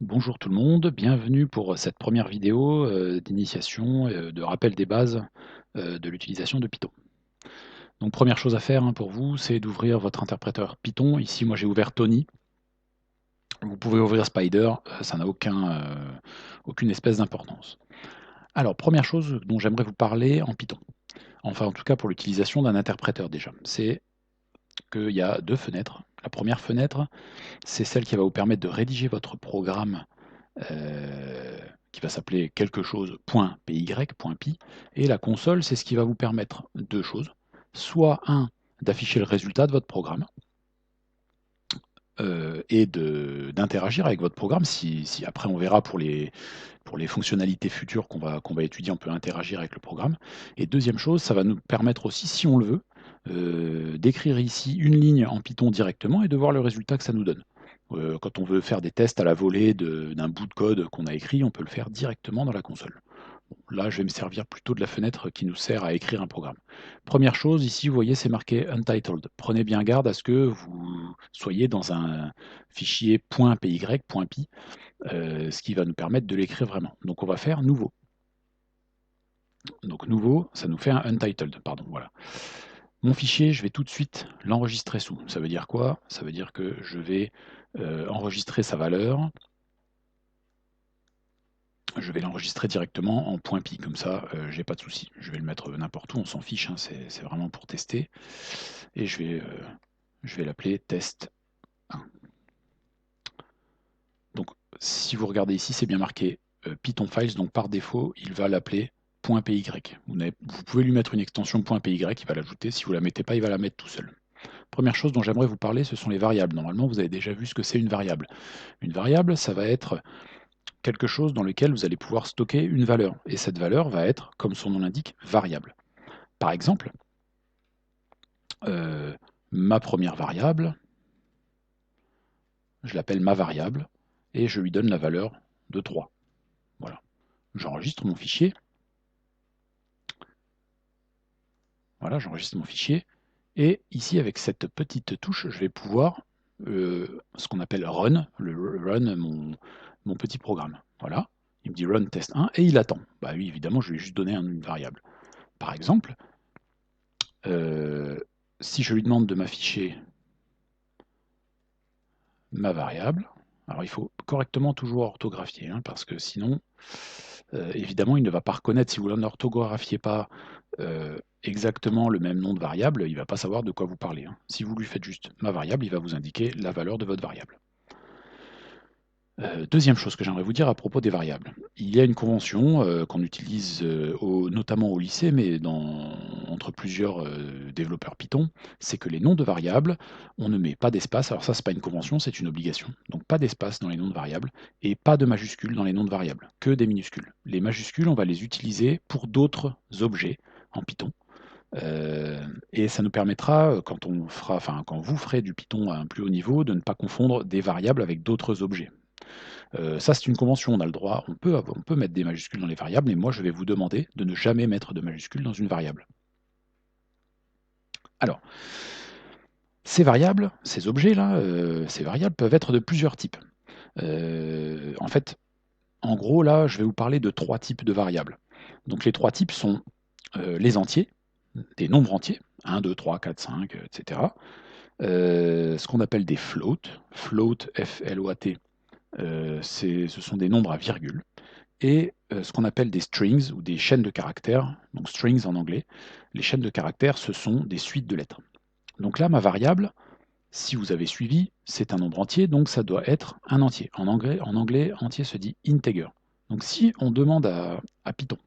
Bonjour tout le monde, bienvenue pour cette première vidéo d'initiation, de rappel des bases de l'utilisation de Python. Donc première chose à faire pour vous, c'est d'ouvrir votre interpréteur Python. Ici, moi j'ai ouvert Tony. Vous pouvez ouvrir Spider, ça n'a aucune espèce d'importance. Alors première chose dont j'aimerais vous parler en Python, enfin en tout cas pour l'utilisation d'un interpréteur déjà, c'est qu'il y a deux fenêtres. La première fenêtre, c'est celle qui va vous permettre de rédiger votre programme qui va s'appeler quelque chose .py, .py, et la console, c'est ce qui va vous permettre deux choses. Soit un, d'afficher le résultat de votre programme et d'interagir avec votre programme. Si après on verra pour les fonctionnalités futures qu'on va étudier, on peut interagir avec le programme. Et deuxième chose, ça va nous permettre aussi, si on le veut, d'écrire ici une ligne en Python directement et de voir le résultat que ça nous donne. Quand on veut faire des tests à la volée d'un bout de code qu'on a écrit, on peut le faire directement dans la console. Bon, là, je vais me servir plutôt de la fenêtre qui nous sert à écrire un programme. Première chose, ici, vous voyez, c'est marqué Untitled. Prenez bien garde à ce que vous soyez dans un fichier .py, .py, ce qui va nous permettre de l'écrire vraiment. Donc on va faire nouveau. Donc nouveau, ça nous fait un untitled, pardon, voilà. Mon fichier, je vais tout de suite l'enregistrer sous. Ça veut dire quoi? Ça veut dire que je vais enregistrer sa valeur. Je vais l'enregistrer directement en .py, comme ça, j'ai pas de souci. Je vais le mettre n'importe où, on s'en fiche, c'est vraiment pour tester. Et je vais l'appeler test 1. Donc, si vous regardez ici, c'est bien marqué Python Files, donc par défaut, il va l'appeler .py. Vous pouvez lui mettre une extension .py, il va l'ajouter. Si vous ne la mettez pas, il va la mettre tout seul. Première chose dont j'aimerais vous parler, ce sont les variables. Normalement, vous avez déjà vu ce que c'est une variable. Une variable, ça va être quelque chose dans lequel vous allez pouvoir stocker une valeur. Et cette valeur va être, comme son nom l'indique, variable. Par exemple, ma première variable, je l'appelle ma variable, et je lui donne la valeur de 3. Voilà. J'enregistre mon fichier. Voilà, j'enregistre mon fichier. Et ici, avec cette petite touche, je vais pouvoir, ce qu'on appelle run, run mon petit programme. Voilà. Il me dit run test 1 et il attend. Bah oui, évidemment, je lui ai juste donné une variable. Par exemple, si je lui demande de m'afficher ma variable, alors il faut correctement toujours orthographier, parce que sinon, évidemment, il ne va pas reconnaître, si vous n'orthographiez pas exactement le même nom de variable, il ne va pas savoir de quoi vous parlez. Si vous lui faites juste ma variable, il va vous indiquer la valeur de votre variable. Deuxième chose que j'aimerais vous dire à propos des variables. Il y a une convention qu'on utilise notamment au lycée, mais entre plusieurs développeurs Python, c'est que les noms de variables, on ne met pas d'espace. Alors ça, c'est pas une convention, c'est une obligation. Donc pas d'espace dans les noms de variables et pas de majuscules dans les noms de variables, que des minuscules. Les majuscules, on va les utiliser pour d'autres objets en Python. Et ça nous permettra, quand vous ferez du Python à un plus haut niveau, de ne pas confondre des variables avec d'autres objets. Ça, c'est une convention, on a le droit, on peut mettre des majuscules dans les variables, mais moi, je vais vous demander de ne jamais mettre de majuscules dans une variable. Alors, ces variables, ces objets-là, ces variables peuvent être de plusieurs types. En fait, en gros, là, je vais vous parler de 3 types de variables. Donc les 3 types sont les entiers, des nombres entiers, 1, 2, 3, 4, 5, etc. Ce qu'on appelle des floats, float, F-L-O-A-T, ce sont des nombres à virgule. Et ce qu'on appelle des strings ou des chaînes de caractères, donc strings en anglais. Les chaînes de caractères, ce sont des suites de lettres. Donc là, ma variable, si vous avez suivi, c'est un nombre entier, donc ça doit être un entier. En anglais, entier se dit integer. Donc si on demande à Python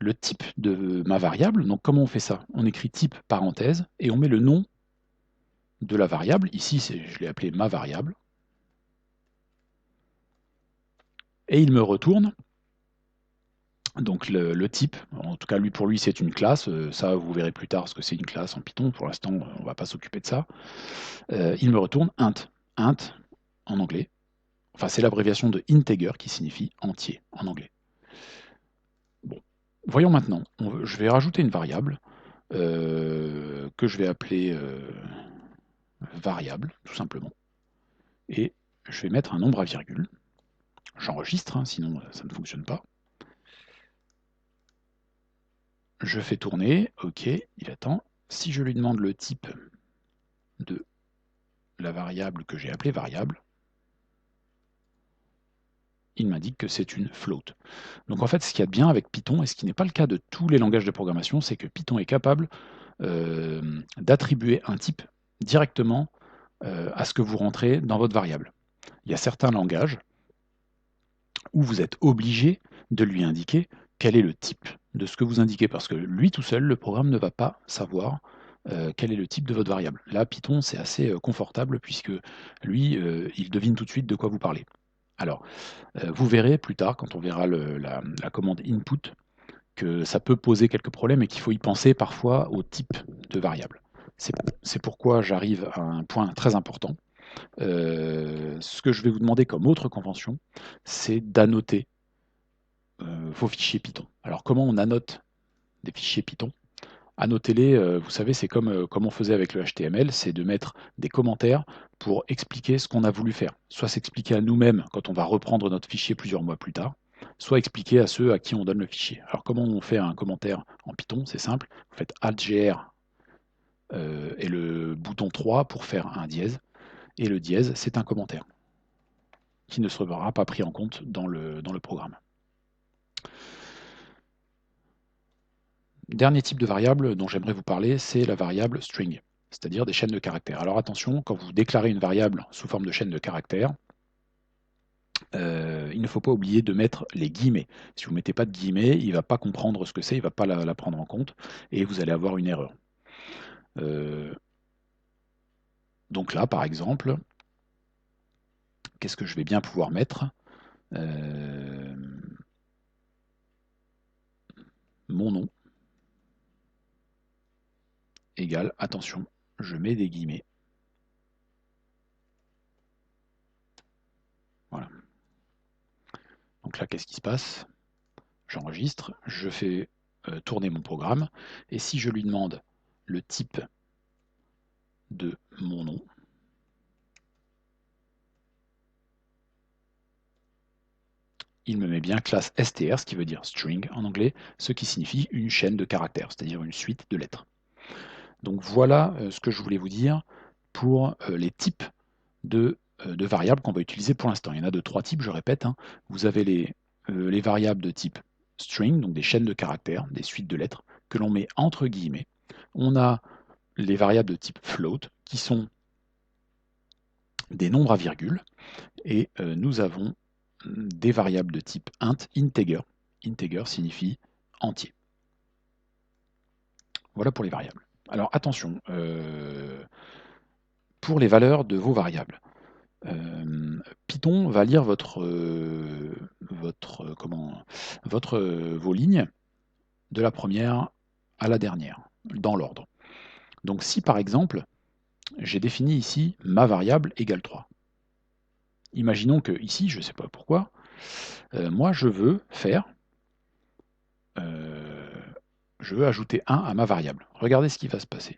le type de ma variable, donc comment on fait ça? On écrit type parenthèse et on met le nom de la variable. Ici, je l'ai appelé ma variable. Et il me retourne donc le type, en tout cas lui pour lui c'est une classe, ça vous verrez plus tard ce que c'est une classe en Python, pour l'instant on ne va pas s'occuper de ça. Il me retourne int, int en anglais, enfin c'est l'abréviation de integer qui signifie entier en anglais. Bon, voyons maintenant, je vais rajouter une variable que je vais appeler variable tout simplement, et je vais mettre un nombre à virgule. J'enregistre, hein, sinon ça ne fonctionne pas. Je fais tourner, ok, il attend. Si je lui demande le type de la variable que j'ai appelée variable, il m'indique que c'est une float. Donc en fait, ce qu'il y a de bien avec Python, et ce qui n'est pas le cas de tous les langages de programmation, c'est que Python est capable d'attribuer un type directement à ce que vous rentrez dans votre variable. Il y a certains langages où vous êtes obligé de lui indiquer quel est le type de ce que vous indiquez, parce que lui tout seul, le programme ne va pas savoir quel est le type de votre variable. Là, Python, c'est assez confortable, puisque lui, il devine tout de suite de quoi vous parlez. Alors, vous verrez plus tard, quand on verra la commande input, que ça peut poser quelques problèmes et qu'il faut y penser parfois au type de variable. C'est pourquoi j'arrive à un point très important. Ce que je vais vous demander comme autre convention, c'est d'annoter vos fichiers Python. Alors comment on annote des fichiers Python? Annotez-les, vous savez, c'est comme on faisait avec le HTML, c'est de mettre des commentaires pour expliquer ce qu'on a voulu faire. Soit s'expliquer à nous-mêmes quand on va reprendre notre fichier plusieurs mois plus tard, soit expliquer à ceux à qui on donne le fichier. Alors comment on fait un commentaire en Python? C'est simple, vous faites Alt-GR et le bouton 3 pour faire un dièse, et le dièse, c'est un commentaire qui ne sera pas pris en compte dans le programme. Dernier type de variable dont j'aimerais vous parler, c'est la variable string, c'est-à-dire des chaînes de caractères. Alors attention, quand vous déclarez une variable sous forme de chaîne de caractères, il ne faut pas oublier de mettre les guillemets. Si vous ne mettez pas de guillemets, il ne va pas comprendre ce que c'est, il ne va pas la prendre en compte, et vous allez avoir une erreur. Donc là, par exemple, qu'est-ce que je vais bien pouvoir mettre? Mon nom égale, attention, je mets des guillemets. Voilà. Donc là, qu'est-ce qui se passe? J'enregistre, je fais tourner mon programme, et si je lui demande le type de mon nom, il me met bien classe str, ce qui veut dire string en anglais, ce qui signifie une chaîne de caractères, c'est-à-dire une suite de lettres. Donc voilà ce que je voulais vous dire pour les types de variables qu'on va utiliser pour l'instant. Il y en a de 3 types, je répète, hein. Vous avez les variables de type string, donc des chaînes de caractères, des suites de lettres, que l'on met entre guillemets. On a les variables de type float, qui sont des nombres à virgule, et nous avons des variables de type int, integer. Integer signifie entier. Voilà pour les variables. Alors attention, pour les valeurs de vos variables, Python va lire vos lignes de la première à la dernière, dans l'ordre. Donc si par exemple, j'ai défini ici ma variable égale 3. Imaginons que ici, je ne sais pas pourquoi, moi je veux ajouter 1 à ma variable. Regardez ce qui va se passer.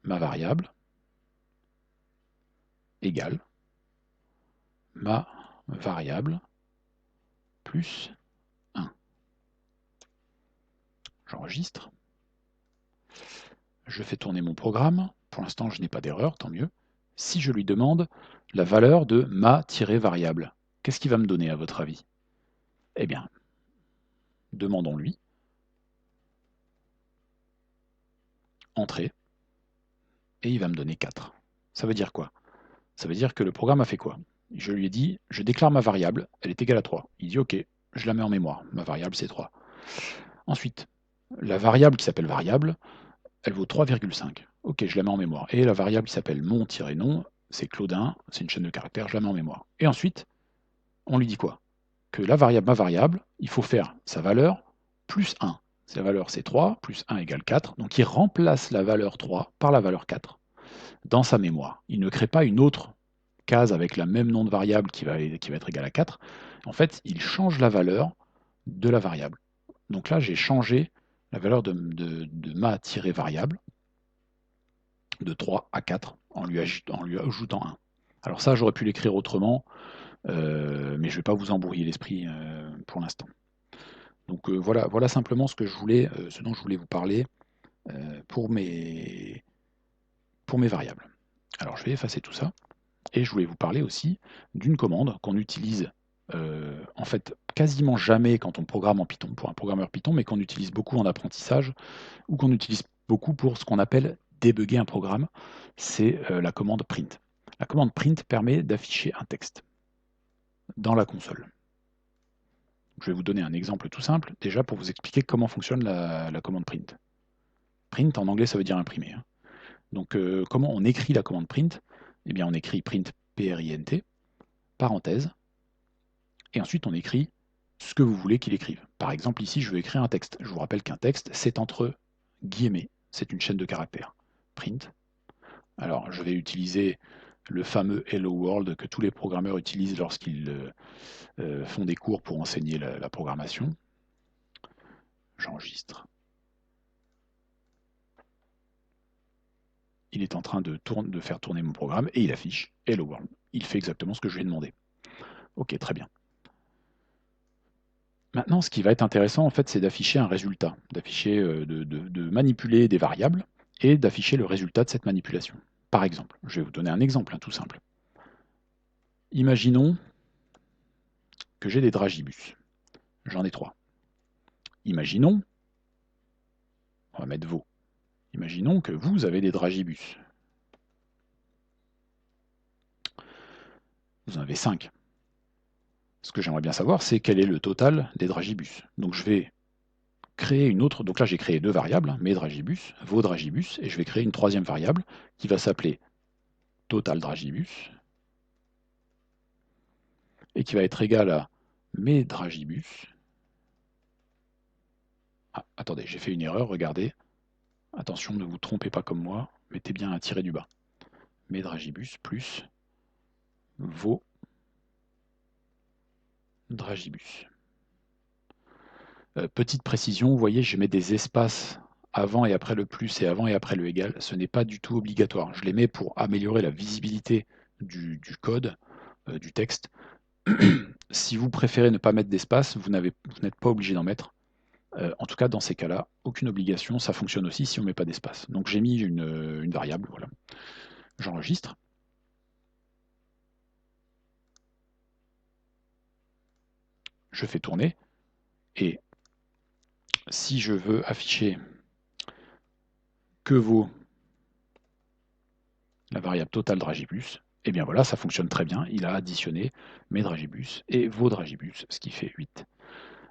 Ma variable égale ma variable plus 1. J'enregistre. Je fais tourner mon programme. Pour l'instant, je n'ai pas d'erreur, tant mieux. Si je lui demande la valeur de ma-variable, qu'est-ce qu'il va me donner à votre avis? Eh bien, demandons-lui entrée, et il va me donner 4. Ça veut dire quoi? Ça veut dire que le programme a fait quoi? Je lui ai dit, je déclare ma variable, elle est égale à 3. Il dit OK, je la mets en mémoire, ma variable c'est 3. Ensuite, la variable qui s'appelle variable, elle vaut 3,5. Ok, je la mets en mémoire. Et la variable qui s'appelle mon-nom, c'est Claudin, c'est une chaîne de caractères, je la mets en mémoire. Et ensuite, on lui dit quoi? Que la variable, ma variable, il faut faire sa valeur plus 1. Sa valeur c'est 3, plus 1 égale 4. Donc il remplace la valeur 3 par la valeur 4 dans sa mémoire. Il ne crée pas une autre case avec le même nom de variable qui va être égal à 4. En fait, il change la valeur de la variable. Donc là, j'ai changé la valeur de ma-variable de 3 à 4 en lui ajoutant 1. Alors ça, j'aurais pu l'écrire autrement, mais je ne vais pas vous embrouiller l'esprit pour l'instant. Donc voilà simplement ce dont je voulais vous parler pour mes variables. Alors je vais effacer tout ça, et je voulais vous parler aussi d'une commande qu'on utilise en fait quasiment jamais quand on programme en Python, pour un programmeur Python, mais qu'on utilise beaucoup en apprentissage, ou qu'on utilise beaucoup pour ce qu'on appelle débugger un programme, c'est la commande print. La commande print permet d'afficher un texte dans la console. Je vais vous donner un exemple tout simple, déjà pour vous expliquer comment fonctionne la commande print. Print en anglais ça veut dire imprimer, hein. Donc comment on écrit la commande print? Eh bien on écrit print print, parenthèse, et ensuite on écrit ce que vous voulez qu'il écrive. Par exemple ici je veux écrire un texte. Je vous rappelle qu'un texte c'est entre guillemets, c'est une chaîne de caractères. Print. Alors je vais utiliser le fameux Hello World que tous les programmeurs utilisent lorsqu'ils font des cours pour enseigner la programmation. J'enregistre. Il est en train de faire tourner mon programme et il affiche Hello World. Il fait exactement ce que je lui ai demandé. Ok, très bien. Maintenant, ce qui va être intéressant, en fait, c'est d'afficher un résultat, d'afficher, de manipuler des variables et d'afficher le résultat de cette manipulation. Par exemple, je vais vous donner un exemple tout simple. Imaginons que j'ai des dragibus. J'en ai 3. Imaginons, on va mettre vos. Imaginons que vous avez des dragibus. Vous en avez 5. Ce que j'aimerais bien savoir, c'est quel est le total des dragibus. Donc je vais créer une autre. Donc là, j'ai créé 2 variables, mes dragibus, vos dragibus, et je vais créer une 3e variable qui va s'appeler total dragibus et qui va être égale à mes dragibus. Ah, attendez, j'ai fait une erreur, regardez. Attention, ne vous trompez pas comme moi, mettez bien un tiret du bas. Mes dragibus plus vos dragibus. Petite précision, vous voyez, je mets des espaces avant et après le plus et avant et après le égal. Ce n'est pas du tout obligatoire. Je les mets pour améliorer la visibilité du code, du texte. Si vous préférez ne pas mettre d'espace, vous n'êtes pas obligé d'en mettre. En tout cas, dans ces cas-là, aucune obligation, ça fonctionne aussi si on ne met pas d'espace. Donc j'ai mis une variable, voilà. J'enregistre. Je fais tourner. Et si je veux afficher que vaut la variable total dragibus, et bien voilà, ça fonctionne très bien. Il a additionné mes dragibus et vos dragibus, ce qui fait 8.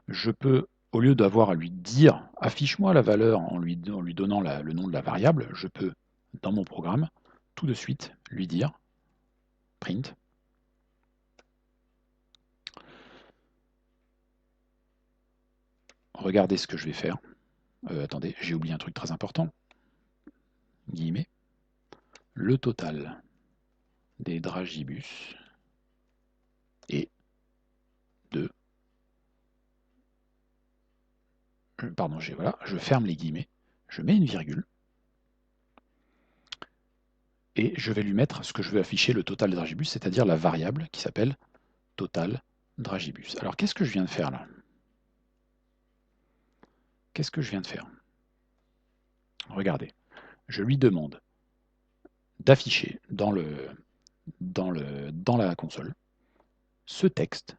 Je peux, au lieu d'avoir à lui dire affiche-moi la valeur en lui donnant le nom de la variable, je peux, dans mon programme, tout de suite lui dire print. Regardez ce que je vais faire. Attendez, j'ai oublié un truc très important. Guillemets. Le total des dragibus est de... Pardon, voilà, je ferme les guillemets, je mets une virgule, et je vais lui mettre ce que je veux afficher, le total des dragibus, c'est-à-dire la variable qui s'appelle total dragibus. Alors qu'est-ce que je viens de faire là? Qu'est-ce que je viens de faire? Regardez, je lui demande d'afficher dans la console ce texte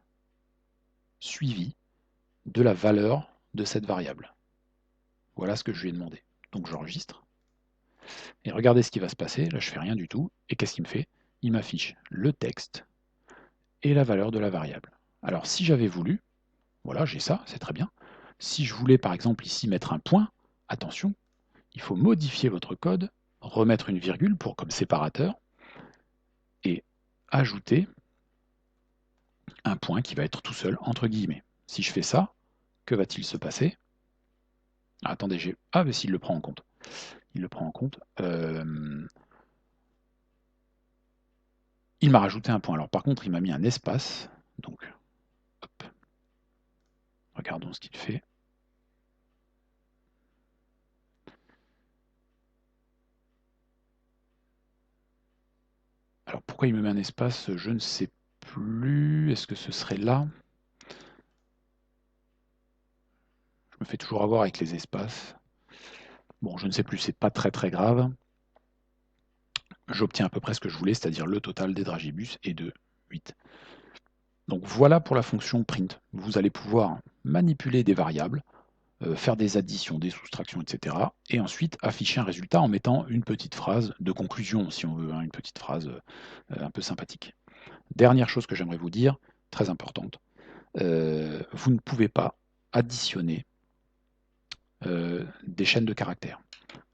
suivi de la valeur de cette variable. Voilà ce que je lui ai demandé. Donc j'enregistre. Et regardez ce qui va se passer. Là, je fais rien du tout. Et qu'est-ce qu'il me fait? Il m'affiche le texte et la valeur de la variable. Alors si j'avais voulu, voilà, j'ai ça, c'est très bien. Si je voulais par exemple ici mettre un point, attention, il faut modifier votre code, remettre une virgule pour comme séparateur et ajouter un point qui va être tout seul entre guillemets. Si je fais ça, que va-t-il se passer? Ah, attendez, j'ai... Ah, mais s'il le prend en compte. Il le prend en compte. Il m'a rajouté un point. Alors par contre, il m'a mis un espace. Donc, hop. Regardons ce qu'il fait. Alors pourquoi il me met un espace? Je ne sais plus. Est-ce que ce serait là? Je me fais toujours avoir avec les espaces. Bon, je ne sais plus, c'est pas très très grave. J'obtiens à peu près ce que je voulais, c'est-à-dire le total des dragibus est de 8. Donc voilà pour la fonction print. Vous allez pouvoir manipuler des variables, faire des additions, des soustractions, etc. Et ensuite afficher un résultat en mettant une petite phrase de conclusion, si on veut, hein, une petite phrase un peu sympathique. Dernière chose que j'aimerais vous dire, très importante, vous ne pouvez pas additionner des chaînes de caractères.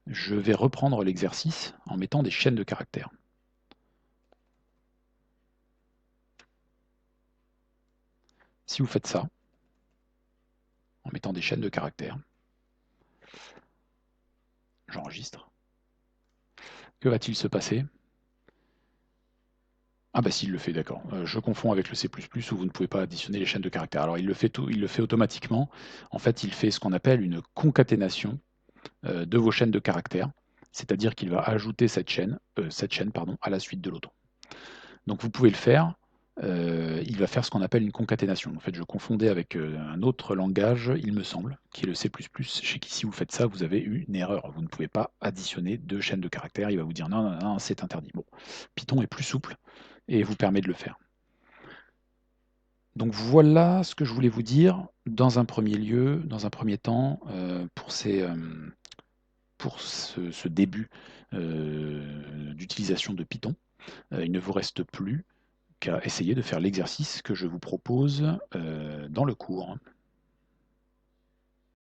Je vais reprendre l'exercice en mettant des chaînes de caractères. Si vous faites ça, en mettant des chaînes de caractères, j'enregistre. Que va-t-il se passer? Ah bah s'il le fait, d'accord. Je confonds avec le C++ où vous ne pouvez pas additionner les chaînes de caractères. Alors il le fait automatiquement. En fait, il fait ce qu'on appelle une concaténation de vos chaînes de caractères, c'est-à-dire qu'il va ajouter cette chaîne pardon, à la suite de l'autre. Donc vous pouvez le faire. Il va faire ce qu'on appelle une concaténation. En fait, je confondais avec un autre langage, il me semble, qui est le C++, chez qui si vous faites ça, vous avez eu une erreur. Vous ne pouvez pas additionner deux chaînes de caractères. Il va vous dire non, non, non, c'est interdit. Bon, Python est plus souple et vous permet de le faire. Donc voilà ce que je voulais vous dire dans un premier lieu, dans un premier temps, pour ce début d'utilisation de Python. Il ne vous reste plus qu'à essayer de faire l'exercice que je vous propose dans le cours.